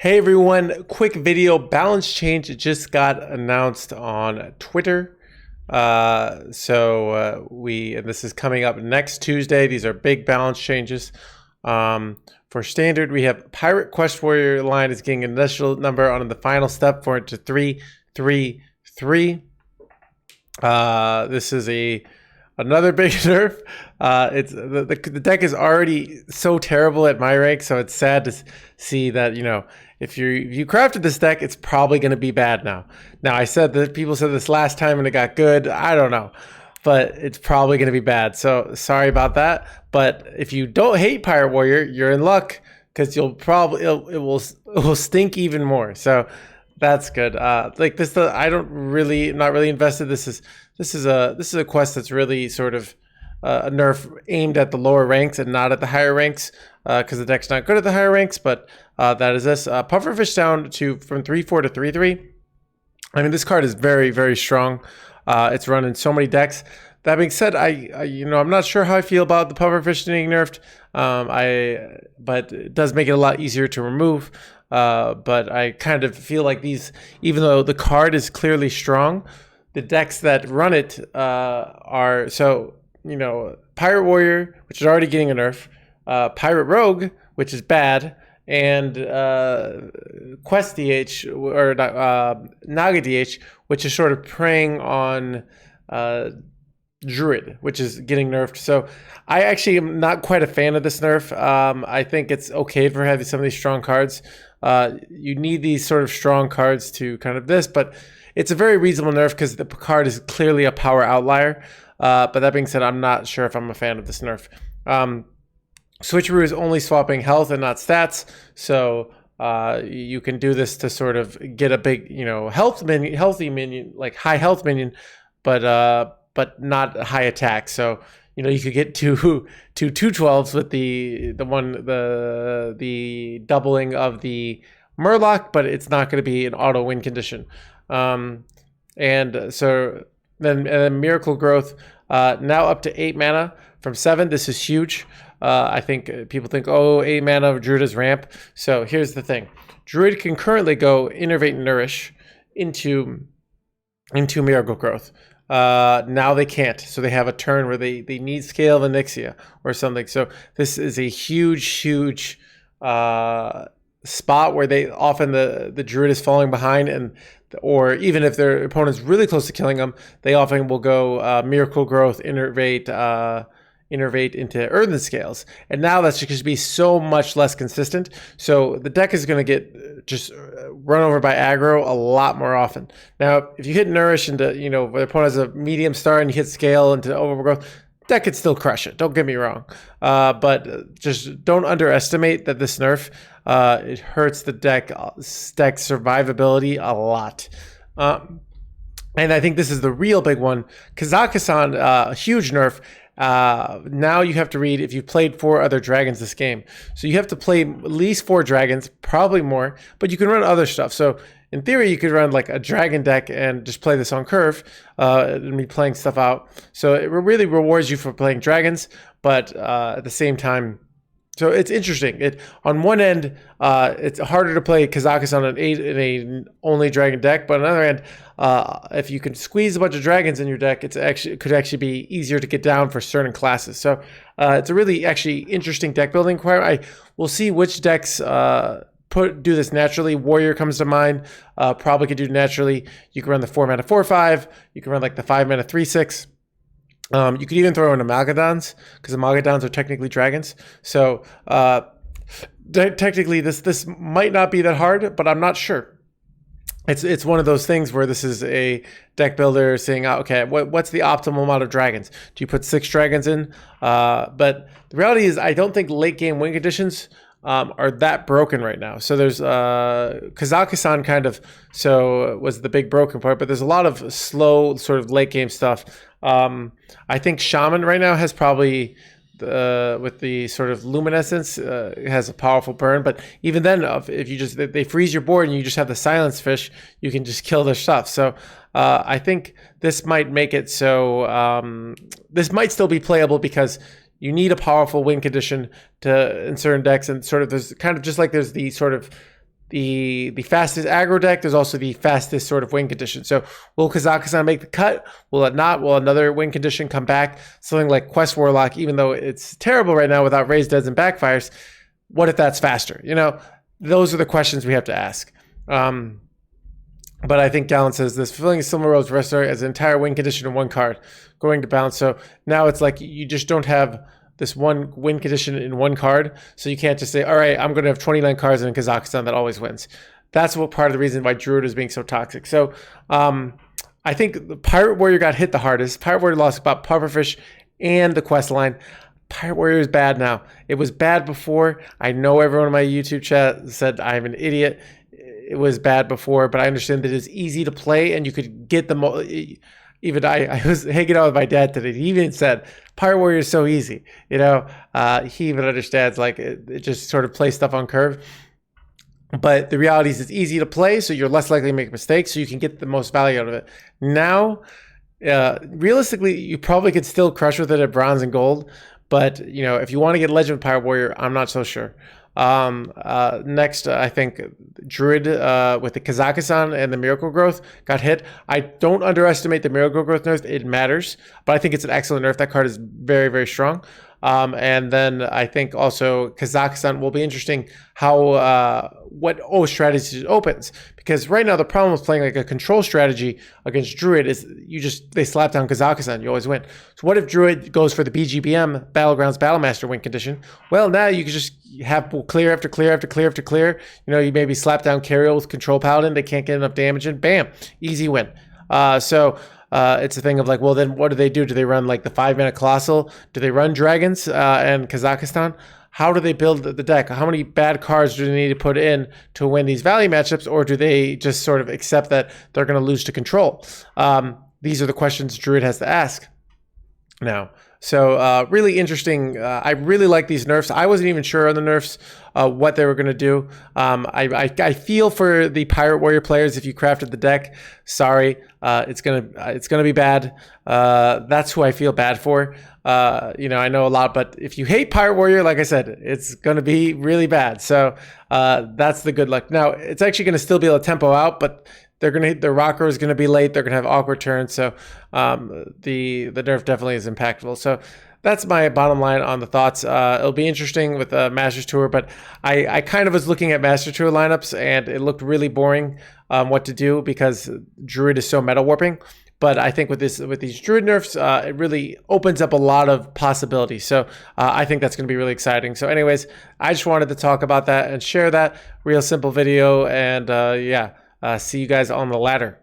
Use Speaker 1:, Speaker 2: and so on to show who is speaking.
Speaker 1: Hey everyone, quick video balance change just got announced on Twitter. And this is coming up next Tuesday. These are big balance changes. For standard, we have Pirate Quest Warrior line is getting an initial number on the final step for it to 333. This is another big nerf. It's the deck is already so terrible at my rank, so it's sad to see that, you know, if you crafted this deck, it's probably going to be bad now. Now, I said that people said this last time and it got good. I don't know, but it's probably going to be bad. So sorry about that. But if you don't hate Pirate Warrior, you're in luck because it will stink even more. So that's good. Like this, not really invested. This is a quest that's really sort of a nerf aimed at the lower ranks and not at the higher ranks because the deck's not good at the higher ranks. But that is this. Pufferfist down from 3/4 to 3/3. I mean, this card is very, very strong. It's run in so many decks. That being said, I'm not sure how I feel about the Pufferfish getting nerfed. But it does make it a lot easier to remove. But I kind of feel like these, even though the card is clearly strong, the decks that run it are so, Pirate Warrior, which is already getting a nerf, Pirate Rogue, which is bad, and Quest DH or Naga DH, which is sort of preying on Druid, which is getting nerfed. So I actually am not quite a fan of this nerf. I think it's okay for having some of these strong cards. You need these sort of strong cards to kind of this, but it's a very reasonable nerf because the card is clearly a power outlier. But that being said, I'm not sure if I'm a fan of this nerf. Switcheroo is only swapping health and not stats, so you can do this to sort of get a big, healthy minion, like high health minion, but not high attack. So you could get two 2/12s with the doubling of the Murloc, but it's not going to be an auto win condition. And then Miracle Growth now up to 8 mana from 7. This is huge. I think people think, 8 mana of Druid is ramp. So here's the thing: Druid can currently go Innervate and Nourish into Miracle Growth. Now they can't, so they have a turn where they need Scale of Onyxia or something. So this is a huge spot where they often the Druid is falling behind, or even if their opponent's really close to killing them, they often will go Miracle Growth, Innervate into Earthen Scales, and now that's just be so much less consistent. So the deck is going to get just run over by aggro a lot more often. Now, if you hit Nourish into, the opponent has a medium star and you hit Scale into Overgrowth, deck could still crush it. Don't get me wrong, but just don't underestimate that this nerf it hurts the deck's survivability a lot. And I think this is the real big one. Kazakusan, a huge nerf. Now you have to read if you've played 4 other dragons this game. So you have to play at least 4 dragons, probably more, but you can run other stuff. So in theory, you could run like a dragon deck and just play this on curve and be playing stuff out. So it really rewards you for playing dragons, but at the same time, so it's interesting. On one end, it's harder to play Kazakusan in a only dragon deck, but on the other end, if you can squeeze a bunch of dragons in your deck, it could actually be easier to get down for certain classes. So it's a really actually interesting deck building requirement. We'll see which decks do this naturally. Warrior comes to mind. Probably could do naturally. You can run the 4 mana 4/5. You can run like the 5 mana 3/6. You could even throw in Amalgadons because Amalgadons are technically dragons. So technically, this might not be that hard, but I'm not sure. It's one of those things where this is a deck builder saying, okay, what's the optimal amount of dragons? Do you put 6 dragons in? But the reality is, I don't think late game win conditions are that broken right now. So there's Kazakusan was the big broken part, but there's a lot of slow sort of late game stuff. I think Shaman right now has probably with the sort of luminescence has a powerful burn, but even then, if you they freeze your board and you just have the silence fish, you can just kill their stuff. So I think this might make it so this might still be playable because you need a powerful win condition to in certain decks, and sort of there's kind of just like there's the sort of the fastest aggro deck. There's also the fastest sort of win condition. So will Kazakusan make the cut? Will it not? Will another win condition come back? Something like Quest Warlock, even though it's terrible right now without raised deads and backfires, what if that's faster? You know, those are the questions we have to ask. But I think Gallon says this, fulfilling similar roles restart as an entire win condition in one card, going to bounce. So now it's like you just don't have this one win condition in one card. So you can't just say, all right, I'm going to have 29 cards in Kazakusan that always wins. That's what part of the reason why Druid is being so toxic. So I think the Pirate Warrior got hit the hardest. Pirate Warrior lost about Pufferfist and the quest line. Pirate Warrior is bad now. It was bad before. I know everyone in my YouTube chat said I'm an idiot. It was bad before, but I understand that it's easy to play and you could get the even I was hanging out with my dad today. He even said, Pirate Warrior is so easy. You know, he even understands, like, it just sort of plays stuff on curve. But the reality is it's easy to play, so you're less likely to make mistakes, so you can get the most value out of it. Now, realistically, you probably could still crush with it at bronze and gold. But, you know, if you want to get Legend of Pirate Warrior, I'm not so sure. Next, I think Druid with the Kazakusan and the Miracle Growth got hit. I don't underestimate the Miracle Growth nerf. It matters, but I think it's an excellent nerf. That card is very, very strong. And then I think also Kazakusan will be interesting how what O strategy opens, because right now the problem with playing like a control strategy against Druid is they slap down Kazakusan, you always win. So what if Druid goes for the BGBM Battlegrounds Battlemaster win condition? Well, now you can just have clear after clear after clear after clear. You know, you maybe slap down Cariel with Control Paladin, they can't get enough damage in, bam, easy win. It's a thing of like, well, then what do they do? Do they run like the 5-mana Colossal? Do they run Dragons and Kazakusan? How do they build the deck? How many bad cards do they need to put in to win these value matchups? Or do they just sort of accept that they're going to lose to control? These are the questions Druid has to ask now. So really interesting. I really like these nerfs. I wasn't even sure on the nerfs what they were going to do. I feel for the Pirate Warrior players. If you crafted the deck, sorry, it's gonna be bad. That's who I feel bad for. You know, I know a lot, but if you hate Pirate Warrior, like I said, it's gonna be really bad. So that's the good luck. Now it's actually gonna still be able to tempo out, but their rocker is going to be late. They're going to have awkward turns. So the nerf definitely is impactful. So that's my bottom line on the thoughts. It'll be interesting with Masters Tour, but I kind of was looking at Master Tour lineups and it looked really boring what to do because Druid is so meta warping. But I think with these Druid nerfs, it really opens up a lot of possibilities. So I think that's going to be really exciting. So anyways, I just wanted to talk about that and share that real simple video. And yeah. See you guys on the ladder.